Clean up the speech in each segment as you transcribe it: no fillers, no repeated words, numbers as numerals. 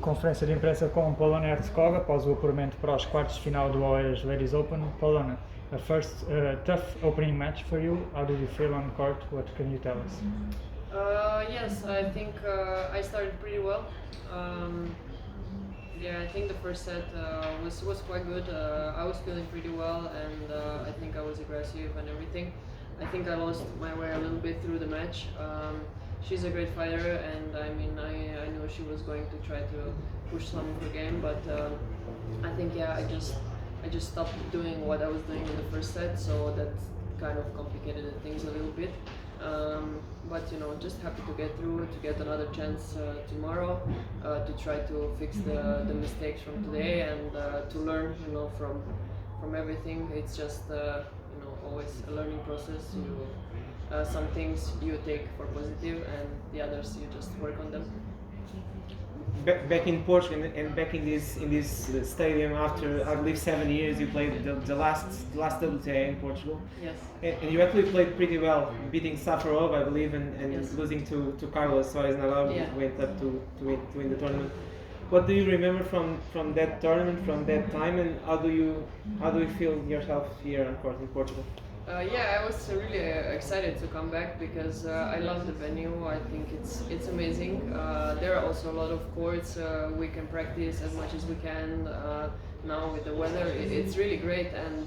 Conferência de imprensa com Polona e Hercog após o apuramento para os quartos de final do OES Ladies Open. Polona, a first tough opening match for you. How did you feel on court? What can you tell us? Yes, I think I started pretty well. I think the first set was quite good. I was feeling pretty well, and I think I was aggressive and everything. I think I lost my way a little bit through the match. She's a great fighter, and I mean I know she was going to try to push some of her game, but I think I just stopped doing what I was doing in the first set, so that kind of complicated things a little bit. But just happy to get through, to get another chance tomorrow, to try to fix the mistakes from today, and to learn, from everything. It's just always a learning process. Some things you take for positive, and the others you just work on them. Back in Portugal and back in this stadium after I believe 7 years, you played the last WTA in Portugal. Yes. And you actually played pretty well, beating Safarov, I believe, and Yes. losing to Carlos Soares Nadal, Yeah. who went up to win the tournament. What do you remember from that tournament, from that time, and how do you feel yourself here on court in Portugal? I was really excited to come back because I love the venue. I think it's amazing. There are also a lot of courts. We can practice as much as we can. Now with the weather, it's really great, and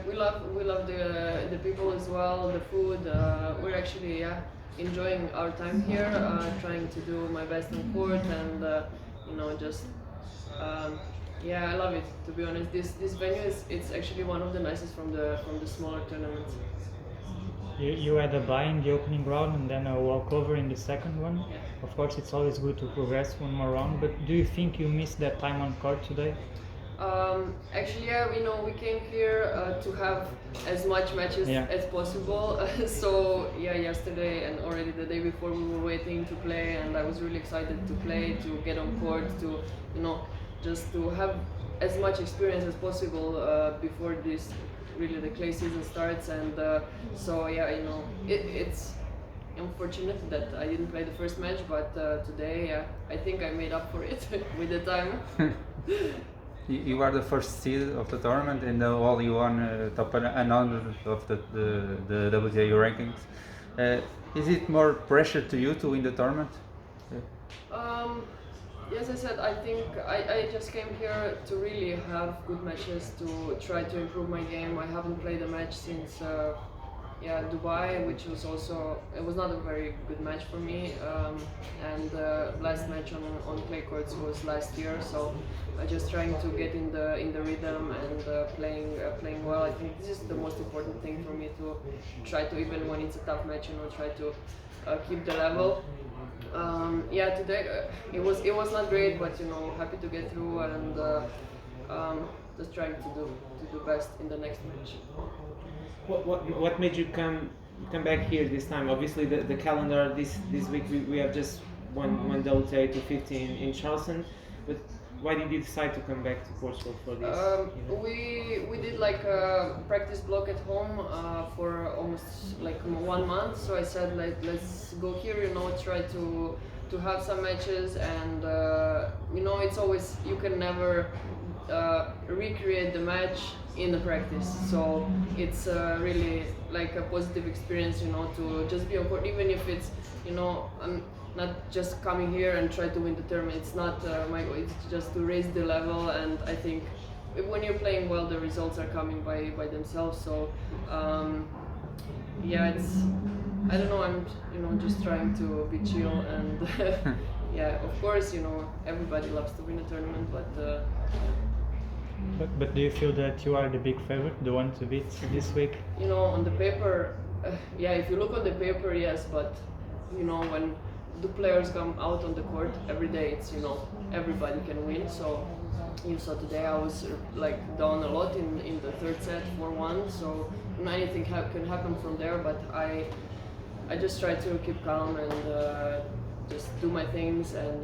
we love the people as well. The food. We're actually enjoying our time here. Trying to do my best on court, and just. I love it, to be honest. This venue it's actually one of the nicest from the smaller tournaments. You had a bye in the opening round and then a walkover in the second one. Yeah. Of course, it's always good to progress one more round, but do you think you missed that time on court today? Actually, we came here to have as much matches as possible. So yesterday and already the day before we were waiting to play, and I was really excited to play, to get on court, to just to have as much experience as possible before the clay season starts. And it's unfortunate that I didn't play the first match, but today I think I made up for it with the time. You are the first seed of the tournament, and all you won top 100 of the WTA rankings. Is it more pressure to you to win the tournament? As I said, I think I just came here to really have good matches, to try to improve my game. I haven't played a match since Dubai, which was it was not a very good match for me. And last match on clay courts was last year, so I'm just trying to get in the rhythm and playing well. I think this is the most important thing for me, to try to, even when it's a tough match, try to keep the level. Today it was not great, but happy to get through, and just trying to do best in the next match. What made you come back here this time? Obviously, the calendar this week we have just one WTA 250 in Charleston, but why did you decide to come back to Portugal for this? We did like a practice block at home for almost like 1 month. So I said, let's go here, try to have some matches, and it's always, you can never recreate the match in the practice. So it's really like a positive experience, to just be on court, even if it's, I'm not just coming here and try to win the tournament. It's not my goal. It's just to raise the level, and I think when you're playing well, the results are coming by themselves. So it's, I don't know. I'm just trying to be chill, and of course, everybody loves to win a tournament, but. But do you feel that you are the big favorite, the one to beat this week? On the paper, if you look on the paper, yes, but when the players come out on the court every day, it's everybody can win. So you saw today I was like down a lot in the third set 4-1. So anything can happen from there. But I just try to keep calm and just do my things. And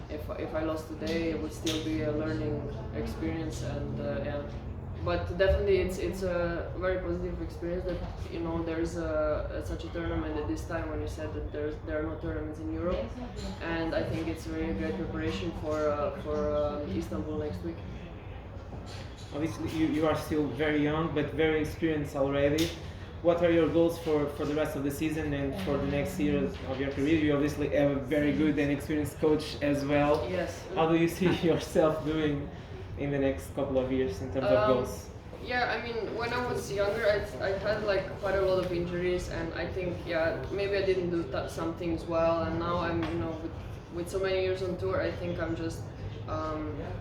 if I lost today, it would still be a learning experience. And but definitely it's a very positive experience that there's such a tournament at this time, when you said that there are no tournaments in Europe, and I think it's a really great preparation for Istanbul next week. Obviously, you are still very young, but very experienced already. What are your goals for the rest of the season and for the next years of your career? You obviously have a very good and experienced coach as well. Yes. How do you see yourself doing in the next couple of years in terms of goals? Yeah, I mean, when I was younger, I had like quite a lot of injuries, and I think maybe I didn't do some things well, and now I'm with so many years on tour, I think I'm just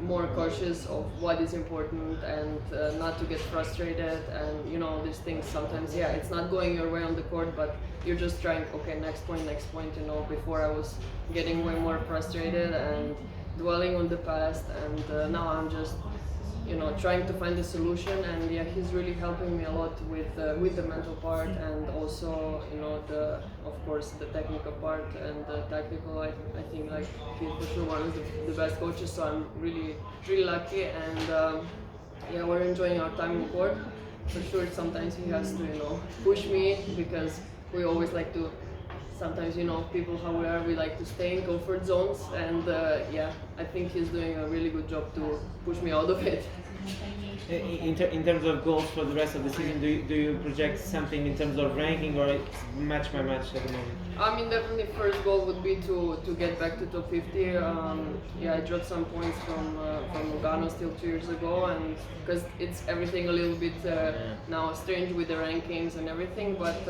more cautious of what is important, and not to get frustrated, and these things sometimes it's not going your way on the court, but you're just trying, okay, next point, before I was getting way more frustrated and dwelling on the past, and now I'm just trying to find a solution, and he's really helping me a lot with the mental part, and also of course the technical part and the tactical. I think like he's for sure one of the best coaches, so I'm really lucky, and we're enjoying our time in court. For sure, sometimes he has to push me, because we always like to. Sometimes, people how we like to stay in comfort zones, and I think he's doing a really good job to push me out of it. In terms of goals for the rest of the season, do you project something in terms of ranking, or it's match by match at the moment? I mean, definitely first goal would be to get back to top 50. I dropped some points from Lugano still 2 years ago, and because it's everything a little bit now strange with the rankings and everything, but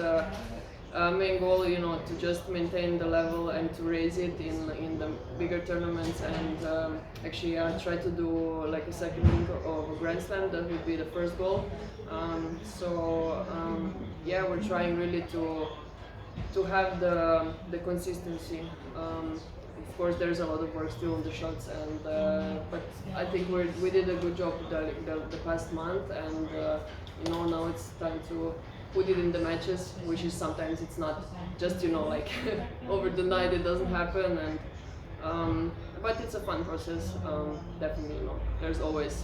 main goal, to just maintain the level and to raise it in the bigger tournaments, and actually try to do like a second week of a Grand Slam. That would be the first goal. We're trying really to have the consistency. Of course, there's a lot of work still on the shots, and but I think we did a good job the past month, and now it's time to put it in the matches, which is sometimes it's not just like over the night, it doesn't happen, and but it's a fun process. Definitely, there's always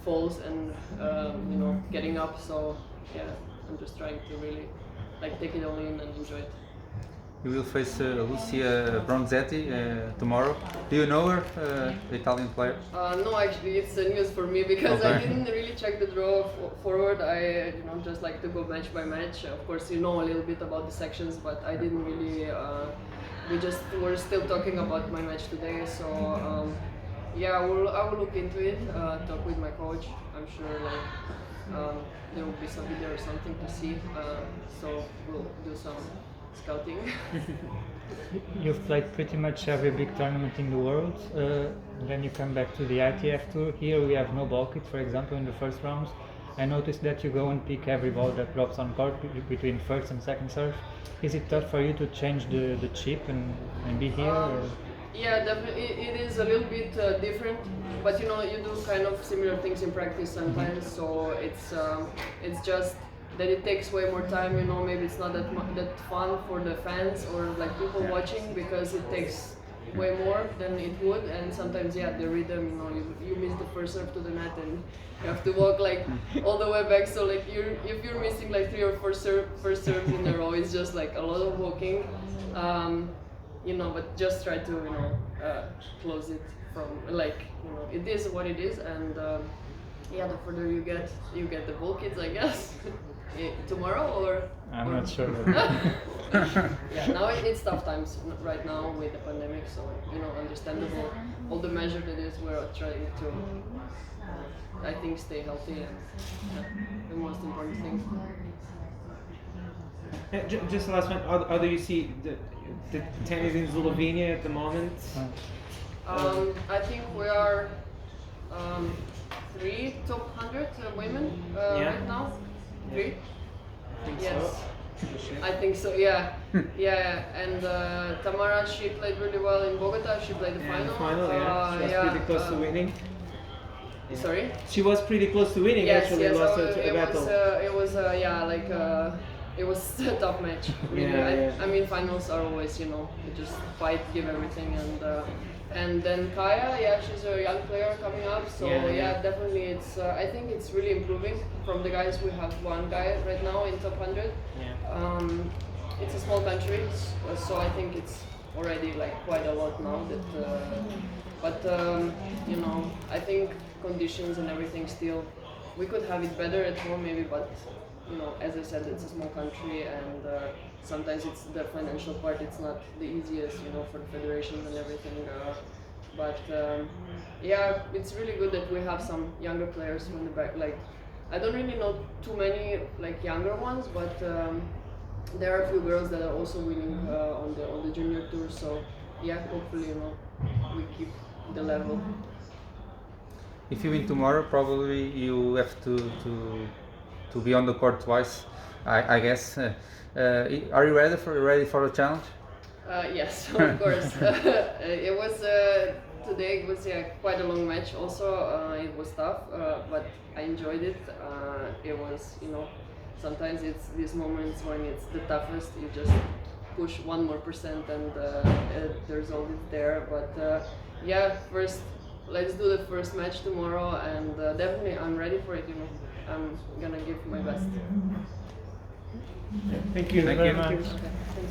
falls and getting up. So I'm just trying to really take it all in and enjoy it. You will face Lucia Bronzetti tomorrow. Do you know her, the Italian player? No, actually, it's news for me, because I didn't really check the draw forward. I just like to go match by match. Of course, a little bit about the sections, but I didn't really. We're still talking about my match today, so I will look into it. Talk with my coach. I'm sure there will be some video or something to see. So we'll do some scouting. You've played pretty much every big tournament in the world. Then you come back to the ITF tour. Here we have no ball kit, for example, in the first rounds. I noticed that you go and pick every ball that drops on court between first and second serve. Is it tough for you to change the chip and be here? Yeah, definitely. It is a little bit different, but you do kind of similar things in practice sometimes. So it's just that it takes way more time. Maybe it's not that fun for the fans or people watching, because it takes way more than it would, and sometimes the rhythm, you miss the first serve to the net and you have to walk all the way back, so if you're missing 3 or 4 first serves in a row, it's just a lot of walking, but just try to close it from it is what it is, and the further you get the ball kits, I guess. Tomorrow, or I'm not sure. Now it's tough times right now with the pandemic, so understandable. All the measures that is, we're trying to, I think, stay healthy, and the most important thing. Just the last one. How do you see the tennis in Slovenia at the moment? I think we are 3 top 100 women right now. 3? Yes. So. I think so, yeah. And Tamara, she played really well in Bogota. She played the final. She was pretty close to winning. Sorry? She was pretty close to winning, actually. Yes, Lost a battle. It was a tough match. Really. I mean, finals are always, you just fight, give everything, and And then Kaya, yeah, she's a young player coming up, so yeah, definitely it's. I think it's really improving from the guys. We have one guy right now in top 100. It's a small country, so I think it's already like quite a lot now. But you know, I think conditions and everything still, we could have it better at home maybe, but you know, as I said, it's a small country and sometimes it's the financial part. It's not the easiest, you know, for the federations and everything. But yeah, it's really good that we have some younger players from the back. Like, I don't really know too many like younger ones, but there are a few girls that are also winning on the junior tour. So yeah, hopefully, you know, we keep the level. If you win tomorrow, probably you have to be on the court twice, I guess. Are you ready for the challenge? Yes, of course. It was today was quite a long match. Also, it was tough, but I enjoyed it. It was, you know, sometimes it's these moments when it's the toughest. You just push 1 more % and the result is there. But yeah, first let's do the first match tomorrow, and definitely I'm ready for it. You know, I'm gonna give my best. Thank you Thank you very much. Okay.